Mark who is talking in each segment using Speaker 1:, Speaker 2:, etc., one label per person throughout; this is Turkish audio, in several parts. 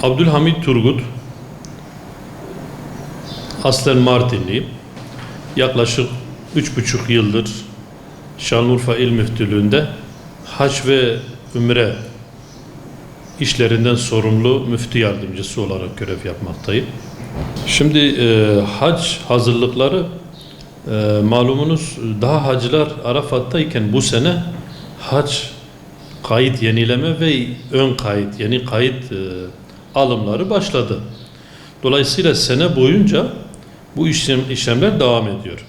Speaker 1: Abdülhamid Turgut, aslen Mardinli, yaklaşık 3,5 yıldır Şanlıurfa İl Müftülüğü'nde hac ve ümre işlerinden sorumlu müftü yardımcısı olarak görev yapmaktayım. Şimdi hac hazırlıkları malumunuz daha hacılar Arafat'tayken bu sene hac kayıt yenileme ve ön kayıt yani kayıt alımları başladı. Dolayısıyla sene boyunca bu işlemler devam ediyor.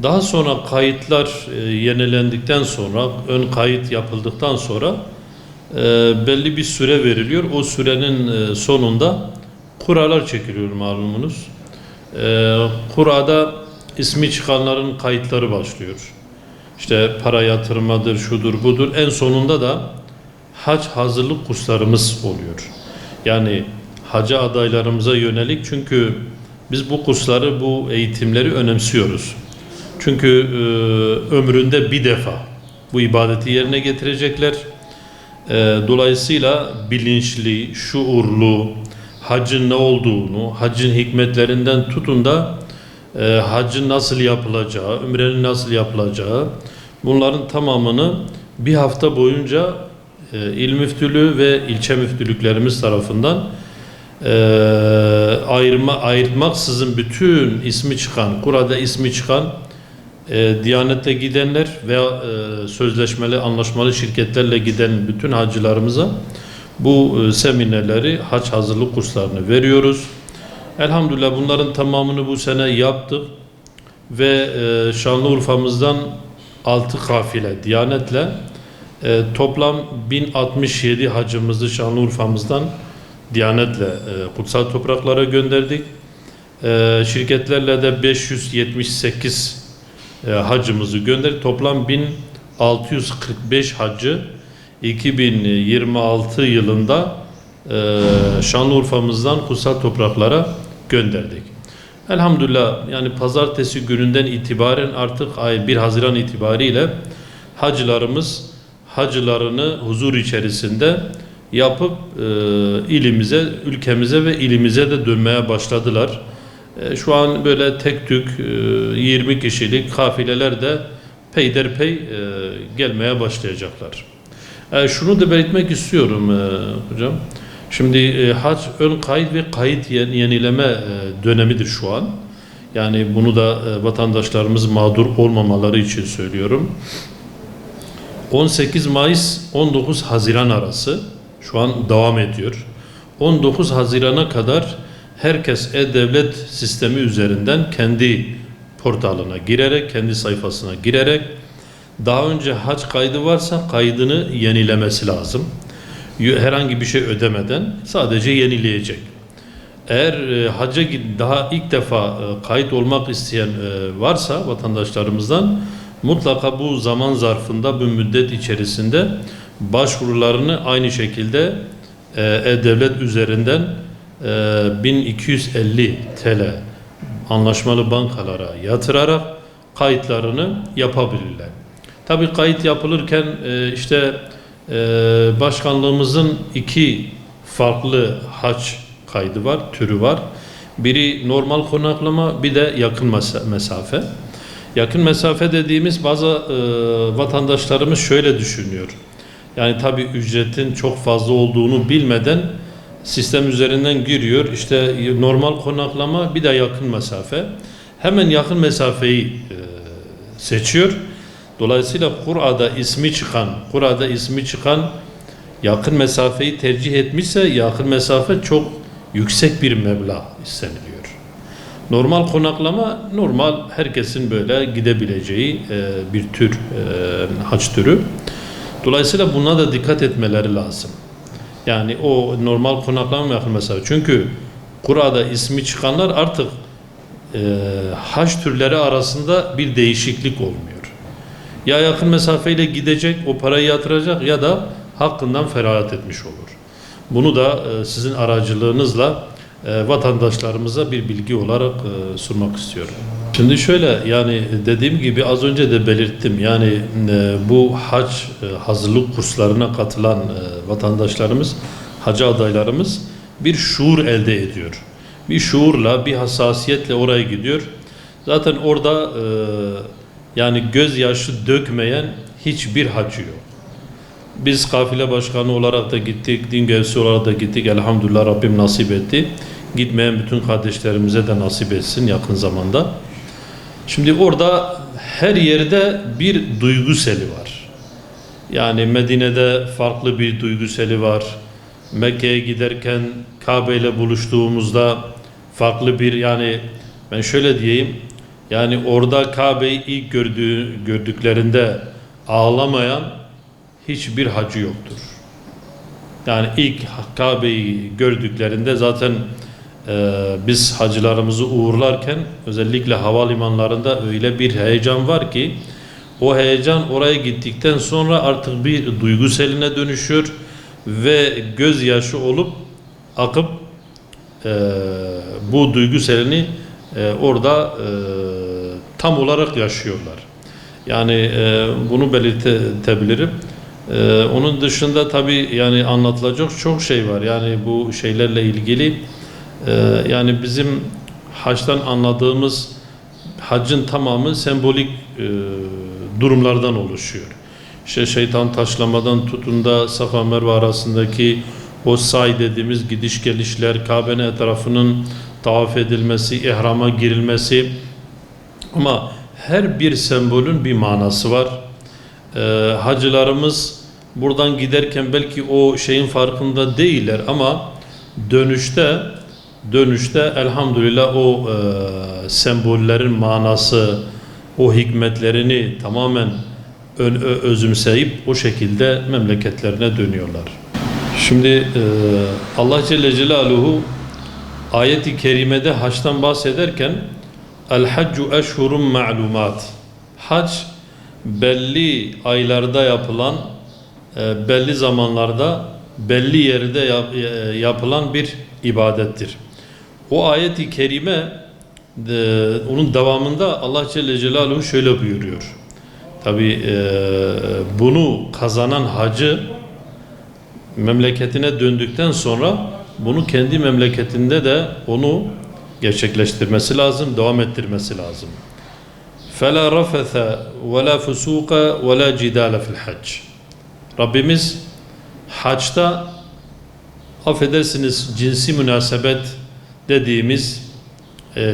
Speaker 1: Daha sonra kayıtlar yenilendikten sonra, ön kayıt yapıldıktan sonra belli bir süre veriliyor. O sürenin sonunda kuralar çekiliyor malumunuz. Kurada ismi çıkanların kayıtları başlıyor. İşte para yatırmadır, şudur budur. En sonunda da hac hazırlık kurslarımız oluyor. Yani hacı adaylarımıza yönelik, çünkü biz bu kursları, bu eğitimleri önemsiyoruz. Çünkü ömründe bir defa bu ibadeti yerine getirecekler. Dolayısıyla bilinçli, şuurlu, hacın ne olduğunu, hacın hikmetlerinden tutun da hacın nasıl yapılacağı, ümrenin nasıl yapılacağı, bunların tamamını bir hafta boyunca il müftülüğü ve ilçe müftülüklerimiz tarafından ayırmaksızın bütün ismi çıkan, Kur'a'da ismi çıkan Diyanet'le gidenler veya sözleşmeli, anlaşmalı şirketlerle giden bütün hacılarımıza bu seminerleri, hac hazırlık kurslarını veriyoruz. Elhamdülillah bunların tamamını bu sene yaptık ve Şanlıurfa'mızdan 6 kafile Diyanet'le toplam 1067 hacımızı Şanlıurfa'mızdan Diyanet'le kutsal topraklara gönderdik. Şirketlerle de 578 hacımızı gönderdik. Toplam 1645 hacı 2026 yılında Şanlıurfa'mızdan kutsal topraklara gönderdik. Elhamdülillah, yani pazartesi gününden itibaren artık 1 Haziran itibariyle hacılarımız hacılarını huzur içerisinde yapıp ilimize, ülkemize ve ilimize de dönmeye başladılar. Şu an böyle tek tük 20 kişilik kafileler de peyderpey gelmeye başlayacaklar. Şunu da belirtmek istiyorum hocam. Şimdi hac ön kayıt ve kayıt yenileme dönemidir şu an. Yani bunu da vatandaşlarımız mağdur olmamaları için söylüyorum. 18 Mayıs 19 Haziran arası şu an devam ediyor. 19 Haziran'a kadar herkes e-devlet sistemi üzerinden kendi portalına girerek, kendi sayfasına girerek daha önce hac kaydı varsa kaydını yenilemesi lazım. Herhangi bir şey ödemeden sadece yenileyecek. Eğer hacca daha ilk defa kayıt olmak isteyen varsa vatandaşlarımızdan mutlaka bu zaman zarfında, bu müddet içerisinde başvurularını aynı şekilde e-devlet üzerinden 1250 TL anlaşmalı bankalara yatırarak kayıtlarını yapabilirler. Tabii kayıt yapılırken işte başkanlığımızın 2 farklı hac kaydı var, türü var. Biri normal konaklama, bir de yakın mesafe. Yakın mesafe dediğimiz bazı vatandaşlarımız şöyle düşünüyor. Yani tabii ücretin çok fazla olduğunu bilmeden sistem üzerinden giriyor. İşte normal konaklama, bir de yakın mesafe. Hemen yakın mesafeyi seçiyor. Dolayısıyla Kur'a'da ismi çıkan yakın mesafeyi tercih etmişse yakın mesafe çok yüksek bir meblağ isteniliyor. Normal konaklama, normal herkesin böyle gidebileceği bir tür hac türü. Dolayısıyla buna da dikkat etmeleri lazım. Yani o normal konaklama yakın mesafe. Çünkü Kur'a'da ismi çıkanlar artık hac türleri arasında bir değişiklik olmuyor. Ya yakın mesafeyle gidecek, o parayı yatıracak ya da hakkından feragat etmiş olur. Bunu da sizin aracılığınızla vatandaşlarımıza bir bilgi olarak sunmak istiyorum. Şimdi şöyle, yani dediğim gibi az önce de belirttim. Yani bu hac hazırlık kurslarına katılan vatandaşlarımız, hacı adaylarımız bir şuur elde ediyor. Bir şuurla, bir hassasiyetle oraya gidiyor. Zaten orada yani gözyaşı dökmeyen hiçbir hacı yok. Biz kafile başkanı olarak da gittik, din görevlisi olarak da gittik. Elhamdülillah Rabbim nasip etti. Gitmeyen bütün kardeşlerimize de nasip etsin yakın zamanda. Şimdi orada her yerde bir duygu seli var. Yani Medine'de farklı bir duygu seli var. Mekke'ye giderken Kabe ile buluştuğumuzda farklı bir, yani ben şöyle diyeyim, yani orada Kabe'yi ilk gördüklerinde ağlamayan hiçbir hacı yoktur. Yani ilk Kabe'yi gördüklerinde zaten biz hacılarımızı uğurlarken özellikle havalimanlarında öyle bir heyecan var ki o heyecan oraya gittikten sonra artık bir duygu seline dönüşüyor ve gözyaşı olup akıp bu duygu selini orada tam olarak yaşıyorlar. Yani bunu belirtebilirim. Onun dışında tabii yani anlatılacak çok şey var. Yani bu şeylerle ilgili yani bizim haçtan anladığımız haccın tamamı sembolik durumlardan oluşuyor. İşte şeytan taşlamadan tutun da Safa Merve arasındaki o say dediğimiz gidiş gelişler, Kabe'nin etrafının tavaf edilmesi, ihrama girilmesi, ama her bir sembolün bir manası var. Hacılarımız buradan giderken belki o şeyin farkında değiller ama dönüşte elhamdülillah o sembollerin manası, o hikmetlerini tamamen özümseyip o şekilde memleketlerine dönüyorlar. Şimdi Allah Celle Celaluhu ayet-i kerimede haçtan bahsederken El-haccu eşhurun ma'lumat, hac belli aylarda yapılan, belli zamanlarda belli yerde yapılan bir ibadettir. O ayet-i kerime onun devamında Allah Celle Celaluhu şöyle buyuruyor. Tabi bunu kazanan hacı memleketine döndükten sonra bunu kendi memleketinde de onu gerçekleştirmesi lazım, devam ettirmesi lazım. فَلَا رَفَثَ وَلَا فُسُوقَ وَلَا جِدَالَ فِي الْحَجِّ. Rabbimiz haçta, affedersiniz, cinsi münasebet dediğimiz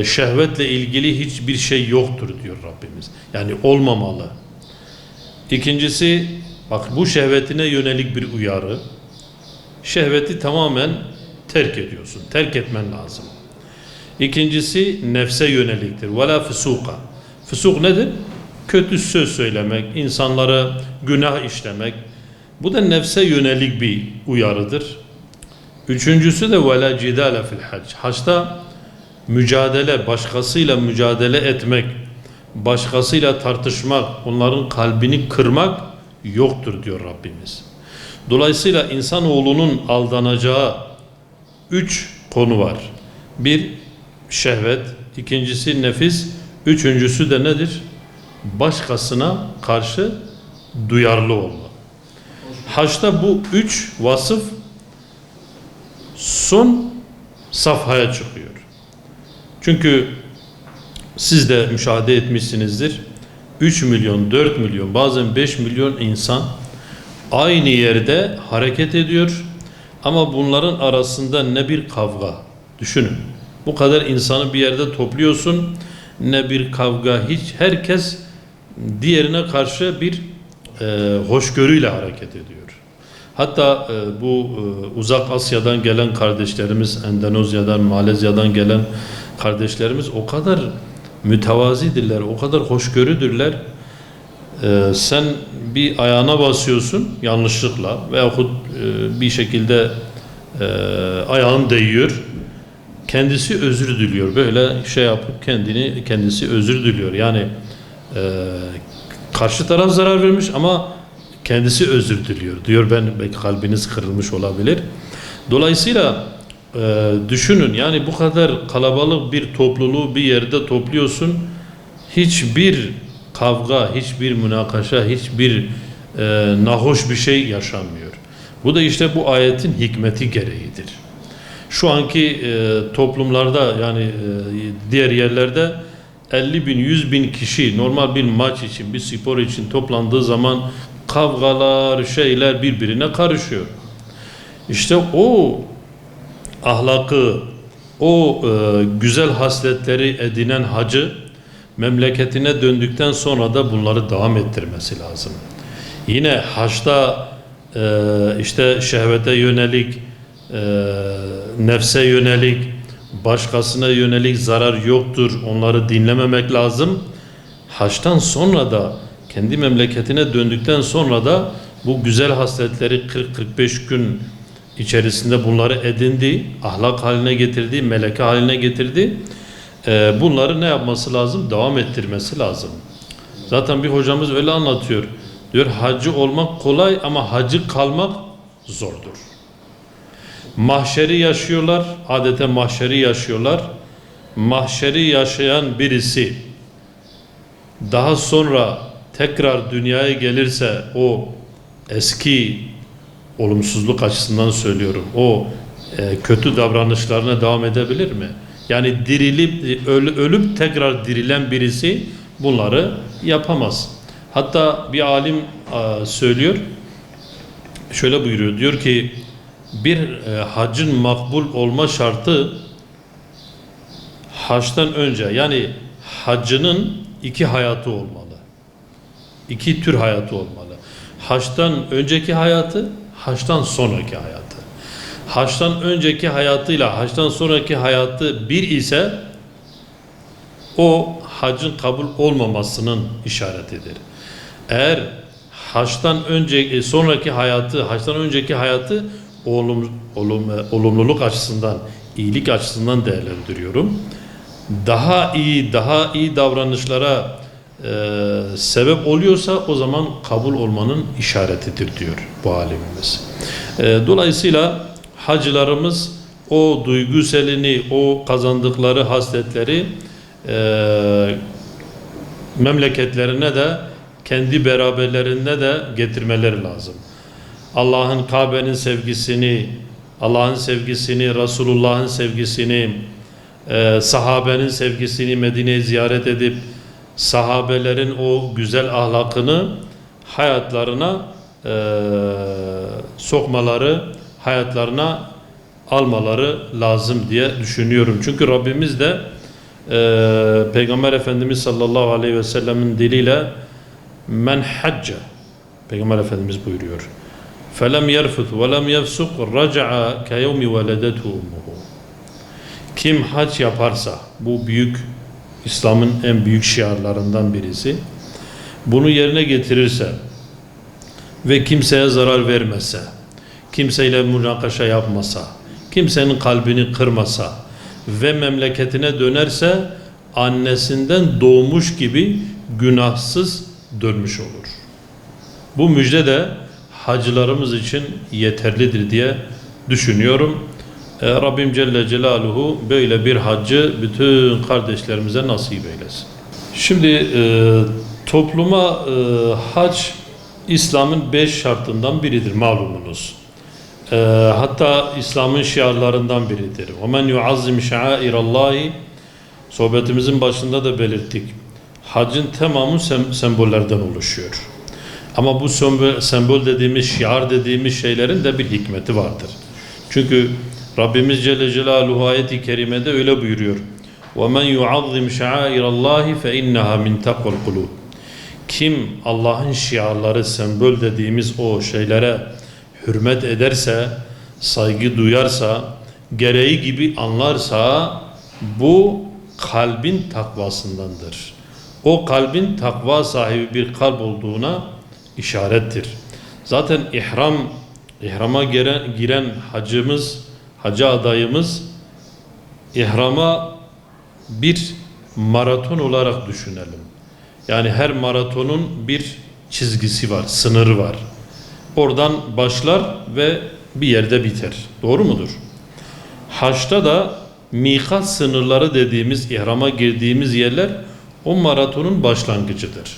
Speaker 1: şehvetle ilgili hiçbir şey yoktur diyor Rabbimiz. Yani olmamalı. İkincisi, bak bu şehvetine yönelik bir uyarı. Şehveti tamamen terk ediyorsun. Terk etmen lazım. İkincisi nefse yöneliktir. وَلَا فُسُوقَ. Fusuk nedir? Kötü söz söylemek, insanlara günah işlemek. Bu da nefse yönelik bir uyarıdır. Üçüncüsü de وَلَا جِدَالَ فِي الْحَجِّ. Haçta mücadele, başkasıyla mücadele etmek, başkasıyla tartışmak, onların kalbini kırmak yoktur diyor Rabbimiz. Dolayısıyla insanoğlunun aldanacağı 3 konu var. Bir, şehvet. İkincisi nefis. Üçüncüsü de nedir? Başkasına karşı duyarlı olma. Haçta bu 3 vasıf son safhaya çıkıyor. Çünkü siz de müşahede etmişsinizdir. 3 milyon, 4 milyon, bazen 5 milyon insan aynı yerde hareket ediyor. Ama bunların arasında ne bir kavga. Düşünün. Bu kadar insanı bir yerde topluyorsun. Ne bir kavga, hiç, herkes diğerine karşı bir hoşgörüyle hareket ediyor. Hatta bu uzak Asya'dan gelen kardeşlerimiz, Endonezya'dan, Malezya'dan gelen kardeşlerimiz o kadar mütevazidirler, o kadar hoşgörüdürler. Sen bir ayağına basıyorsun yanlışlıkla veyahut bir şekilde ayağın değiyor. Kendisi özür diliyor. Böyle şey yapıp kendisi özür diliyor. Yani karşı taraf zarar vermiş ama kendisi özür diliyor. Diyor ben, belki kalbiniz kırılmış olabilir. Dolayısıyla düşünün, yani bu kadar kalabalık bir topluluğu bir yerde topluyorsun. Hiçbir kavga, hiçbir münakaşa, hiçbir nahoş bir şey yaşanmıyor. Bu da işte bu ayetin hikmeti gereğidir. Şu anki toplumlarda yani diğer yerlerde 50 bin, 100 bin kişi normal bir maç için, bir spor için toplandığı zaman kavgalar, şeyler birbirine karışıyor. İşte o ahlakı, o güzel hasletleri edinen hacı memleketine döndükten sonra da bunları devam ettirmesi lazım. Yine haçta işte şehvete yönelik, nefse yönelik, başkasına yönelik zarar yoktur. Onları dinlememek lazım. Haçtan sonra da kendi memleketine döndükten sonra da bu güzel hasletleri 40-45 gün içerisinde bunları edindi, ahlak haline getirdi, meleke haline getirdi. Bunları ne yapması lazım? Devam ettirmesi lazım. Zaten bir hocamız öyle anlatıyor. Diyor hacı olmak kolay ama hacı kalmak zordur. Mahşeri yaşıyorlar, adeta mahşeri yaşıyorlar. Mahşeri yaşayan birisi daha sonra tekrar dünyaya gelirse o eski olumsuzluk açısından söylüyorum. O kötü davranışlarına devam edebilir mi? Yani dirilip ölüp tekrar dirilen birisi bunları yapamaz. Hatta bir alim söylüyor, şöyle buyuruyor, diyor ki bir hacın makbul olma şartı haçtan önce, yani hacının 2 hayatı olmalı. 2 tür hayatı olmalı. Haçtan önceki hayatı, haçtan sonraki hayatı. Haçtan önceki hayatıyla haçtan sonraki hayatı bir ise o hacın kabul olmamasının işaretidir. Eğer haçtan önce sonraki hayatı, haçtan önceki hayatı olumluluk açısından, iyilik açısından değerlendiriyorum. Daha iyi davranışlara sebep oluyorsa o zaman kabul olmanın işaretidir diyor bu alimimiz. Dolayısıyla hacılarımız o duyguselini, o kazandıkları hasletleri memleketlerine de kendi beraberlerine de getirmeleri lazım. Allah'ın, Kabe'nin sevgisini, Allah'ın sevgisini, Resulullah'ın sevgisini, sahabenin sevgisini Medine'yi ziyaret edip sahabelerin o güzel ahlakını hayatlarına sokmaları, hayatlarına almaları lazım diye düşünüyorum. Çünkü Rabbimiz de Peygamber Efendimiz sallallahu aleyhi ve sellemin diliyle men hacca, Peygamber Efendimiz buyuruyor, felem yerfut ve lem yefsuk raca'a keyevmi veledetu ummuhu. Kim hac yaparsa, bu büyük İslam'ın en büyük şiarlarından birisi, bunu yerine getirirse ve kimseye zarar vermezse, kimseyle münakaşa yapmasa, kimsenin kalbini kırmasa ve memleketine dönerse annesinden doğmuş gibi günahsız dönmüş olur. Bu müjde de hacılarımız için yeterlidir diye düşünüyorum. Rabbim Celle Celaluhu böyle bir haccı bütün kardeşlerimize nasip eylesin. Şimdi topluma hac İslam'ın 5 şartından biridir malumunuz. Hatta İslam'ın şiarlarından biridir. وَمَنْ يُعَظِّمْ شَعَائِرَ اللّٰهِ sohbetimizin başında da belirttik. Hacın tamamı sembollerden oluşuyor. Ama bu sembol dediğimiz, şiar dediğimiz şeylerin de bir hikmeti vardır. Çünkü Rabbimiz Celle Celaluhu ayet-i kerimede öyle buyuruyor. وَمَنْ يُعَظِّمْ شَعَائِرَ اللّٰهِ فَاِنَّهَا مِنْ تَقْوَ الْقُلُوبِ Kim Allah'ın şiarları, sembol dediğimiz o şeylere hürmet ederse, saygı duyarsa, gereği gibi anlarsa bu kalbin takvasındandır. O kalbin takva sahibi bir kalp olduğuna işarettir. Zaten ihrama giren hacımız, hacı adayımız ihrama bir maraton olarak düşünelim. Yani her maratonun bir çizgisi var, sınırı var. Oradan başlar ve bir yerde biter. Doğru mudur? Haçta da mikat sınırları dediğimiz, ihrama girdiğimiz yerler o maratonun başlangıcıdır.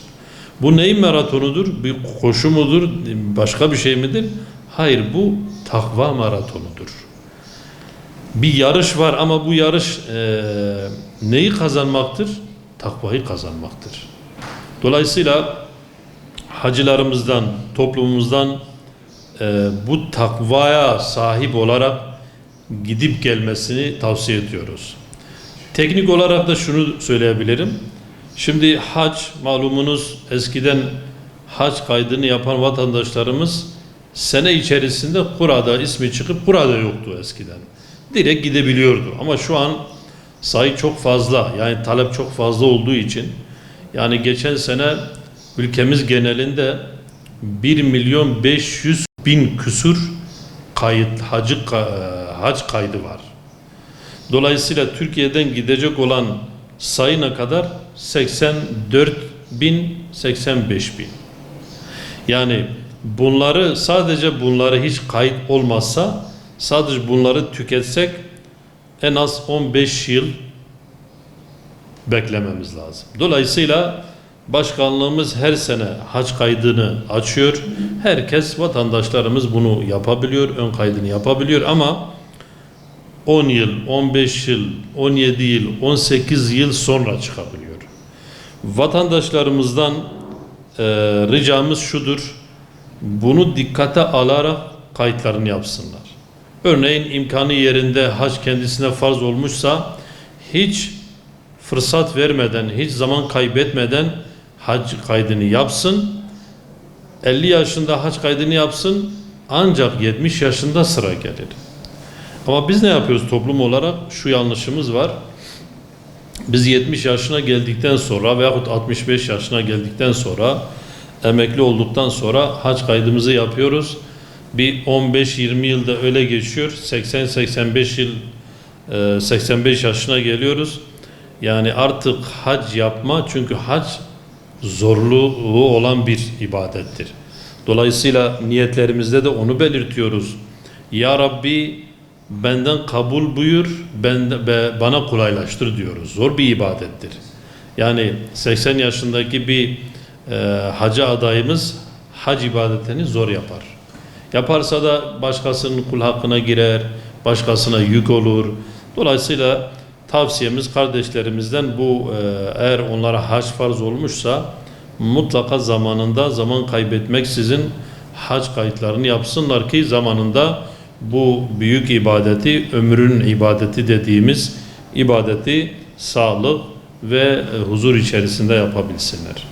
Speaker 1: Bu neyin maratonudur? Bir koşu mudur? Başka bir şey midir? Hayır, bu takva maratonudur. bir yarış var ama bu yarış neyi kazanmaktır? Takvayı kazanmaktır. Dolayısıyla hacılarımızdan, toplumumuzdan bu takvaya sahip olarak gidip gelmesini tavsiye ediyoruz. Teknik olarak da şunu söyleyebilirim. Şimdi hac, malumunuz eskiden hac kaydını yapan vatandaşlarımız sene içerisinde kurada ismi çıkıp kurada yoktu eskiden. Direkt gidebiliyordu. Ama şu an sayı çok fazla, yani talep çok fazla olduğu için, yani geçen sene ülkemiz genelinde 1.500.000 küsur hac kaydı var. Dolayısıyla Türkiye'den gidecek olan sayı ne kadar? 84.000-85.000. Yani sadece bunları hiç kayıt olmazsa, sadece bunları tüketsek en az 15 yıl beklememiz lazım. Dolayısıyla başkanlığımız her sene hac kaydını açıyor. Herkes, vatandaşlarımız bunu yapabiliyor, ön kaydını yapabiliyor ama 10 yıl, 15 yıl, 17 yıl, 18 yıl sonra çıkabiliyor. Vatandaşlarımızdan ricamız şudur: bunu dikkate alarak kayıtlarını yapsınlar. Örneğin imkanı yerinde hac kendisine farz olmuşsa hiç fırsat vermeden, hiç zaman kaybetmeden hac kaydını yapsın. 50 yaşında hac kaydını yapsın, ancak 70 yaşında sıra gelir. Ama biz ne yapıyoruz toplum olarak? Şu yanlışımız var. Biz 70 yaşına geldikten sonra veyahut 65 yaşına geldikten sonra, emekli olduktan sonra hac kaydımızı yapıyoruz. Bir 15-20 yılda öyle geçiyor. 80-85 yıl, 85 yaşına geliyoruz. Yani artık hac yapma, çünkü hac zorluğu olan bir ibadettir. Dolayısıyla niyetlerimizde de onu belirtiyoruz. Ya Rabbi, benden kabul buyur, bana kolaylaştır diyoruz. Zor bir ibadettir. Yani 80 yaşındaki bir hacı adayımız hac ibadetini zor yapar. Yaparsa da başkasının kul hakkına girer, başkasına yük olur. Dolayısıyla tavsiyemiz kardeşlerimizden bu, eğer onlara hac farz olmuşsa mutlaka zamanında, zaman kaybetmeksizin hac kayıtlarını yapsınlar ki zamanında bu büyük ibadeti, ömrün ibadeti dediğimiz ibadeti sağlık ve huzur içerisinde yapabilsinler.